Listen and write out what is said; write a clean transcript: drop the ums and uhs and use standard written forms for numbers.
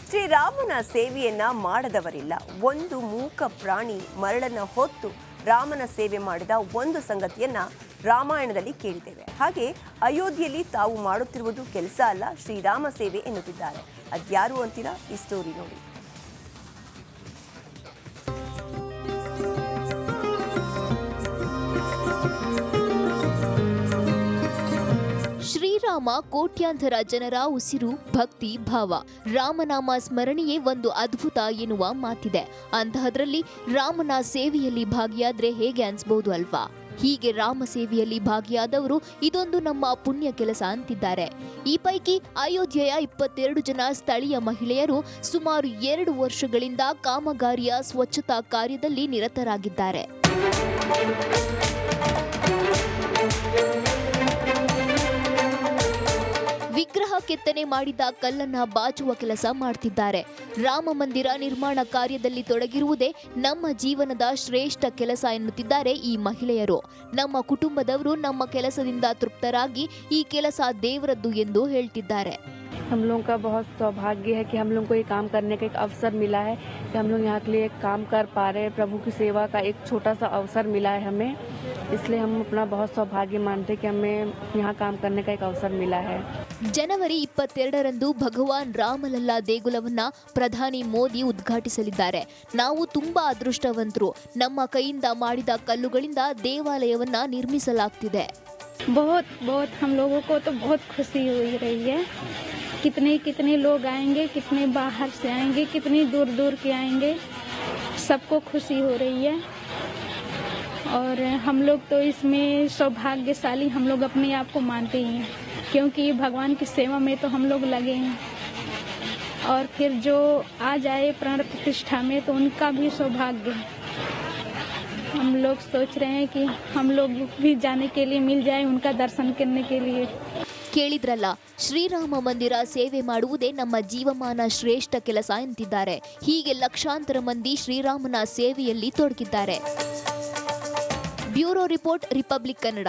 ಶ್ರೀರಾಮನ ಸೇವೆಯನ್ನ ಮಾಡದವರಿಲ್ಲ. ಒಂದು ಮೂಕ ಪ್ರಾಣಿ ಮರಳನ್ನ ಹೊತ್ತು ರಾಮನ ಸೇವೆ ಮಾಡಿದ ಒಂದು ಸಂಗತಿಯನ್ನ ರಾಮಾಯಣದಲ್ಲಿ ಕೇಳಿದ್ದೇವೆ. ಹಾಗೆ ಅಯೋಧ್ಯೆಯಲ್ಲಿ ತಾವು ಮಾಡುತ್ತಿರುವುದು ಕೆಲಸ ಅಲ್ಲ, ಶ್ರೀರಾಮ ಸೇವೆ ಎನ್ನುತ್ತಿದ್ದಾರೆ. ಅದ್ಯಾರು ಅಂತೀರಾ? ಈ ಸ್ಟೋರಿ ನೋಡಿ. ಶ್ರೀರಾಮ ಕೋಟ್ಯಾಂತರ ಜನರ ಉಸಿರು, ಭಕ್ತಿ, ಭಾವ. ರಾಮನಾಮ ಸ್ಮರಣೆಯೇ ಒಂದು ಅದ್ಭುತ ಎನ್ನುವ ಮಾತಿದೆ. ಅಂತಹದ್ರಲ್ಲಿ ರಾಮನ ಸೇವೆಯಲ್ಲಿ ಭಾಗಿಯಾದ್ರೆ ಹೇಗೆ ಅನ್ಸ್ಬಹುದು ಅಲ್ವಾ? ಹೀಗೆ ರಾಮ ಸೇವೆಯಲ್ಲಿ ಭಾಗಿಯಾದವರು ಇದೊಂದು ನಮ್ಮ ಪುಣ್ಯ ಕೆಲಸ ಅಂತಿದ್ದಾರೆ. ಈ ಪೈಕಿ ಅಯೋಧ್ಯೆಯ 22 ಜನ ಸ್ಥಳೀಯ ಮಹಿಳೆಯರು ಸುಮಾರು 2 ವರ್ಷಗಳಿಂದ ಕಾಮಗಾರಿಯ ಸ್ವಚ್ಛತಾ ಕಾರ್ಯದಲ್ಲಿ ನಿರತರಾಗಿದ್ದಾರೆ. ವಿಗ್ರಹ ಕೆತ್ತನೆ ಮಾಡಿದ ಕಲ್ಲನ್ನ ಬಾಚುವ ಕೆಲಸ ಮಾಡ್ತಿದ್ದಾರೆ. ರಾಮ ಮಂದಿರ ನಿರ್ಮಾಣ ಕಾರ್ಯದಲ್ಲಿ ತೊಡಗಿರುವುದೇ ನಮ್ಮ ಜೀವನದ ಶ್ರೇಷ್ಠ ಕೆಲಸ ಎನ್ನುತ್ತಿದ್ದಾರೆ ಈ ಮಹಿಳೆಯರು. ನಮ್ಮ ಕುಟುಂಬದವರು ನಮ್ಮ ಕೆಲಸದಿಂದ ತೃಪ್ತರಾಗಿ ಈ ಕೆಲಸ ದೇವರದ್ದು ಎಂದು ಹೇಳ್ತಿದ್ದಾರೆ. हम लोगों का बहुत सौभाग्य है कि हम लोगों को ये काम करने का एक अवसर मिला है कि हम लोग यहाँ के लिए एक काम कर पा रहे हैं. प्रभु की सेवा का एक छोटा सा अवसर मिला है हमें, इसलिए हम अपना बहुत सौभाग्य मानते हैं कि हमें यहाँ काम करने का एक अवसर मिला है. ಜನವರಿ 22ರಂದು ಭಗವಾನ್ ರಾಮಲಲ್ಲಾ ದೇಗುಲವನ್ನ ಪ್ರಧಾನಿ ಮೋದಿ ಉದ್ಘಾಟಿಸಲಿದ್ದಾರೆ. ನಾವು ತುಂಬಾ ಅದೃಷ್ಟವಂತರು. ನಮ್ಮ ಕೈಯಿಂದ ಮಾಡಿದ ಕಲ್ಲುಗಳಿಂದ ದೇವಾಲಯವನ್ನ ನಿರ್ಮಿಸಲಾಗ್ತಿದೆ. बहुत बहुत हम लोगों को तो बहुत खुशी हो रही है. कितने लोग आएंगे, कितने बाहर से आएंगे, कितनी दूर दूर के आएंगे, सबको खुशी हो रही है. और हम लोग तो इसमें सौभाग्यशाली हम लोग अपने आप को मानते ही हैं, क्योंकि भगवान की सेवा में तो हम लोग लगे हैं. और फिर जो आ जाए प्राण प्रतिष्ठा में तो उनका भी सौभाग्य है. हम लोग सोच रहे हैं कि हम लोग भी जाने के लिए मिल जाए, उनका दर्शन करने के लिए. ಕೇಳಿದ್ರಲ್ಲ, ಶ್ರೀರಾಮ ಮಂದಿರ ಸೇವೆ ಮಾಡುವುದೇ ನಮ್ಮ ಜೀವಮಾನ ಶ್ರೇಷ್ಠ ಕೆಲಸ ಎಂತಿದ್ದಾರೆ. ಹೀಗೆ ಲಕ್ಷಾಂತರ ಮಂದಿ ಶ್ರೀರಾಮನ ಸೇವೆಯಲ್ಲಿ ತೊಡಗಿದ್ದಾರೆ. Bureau report, republic Kannada.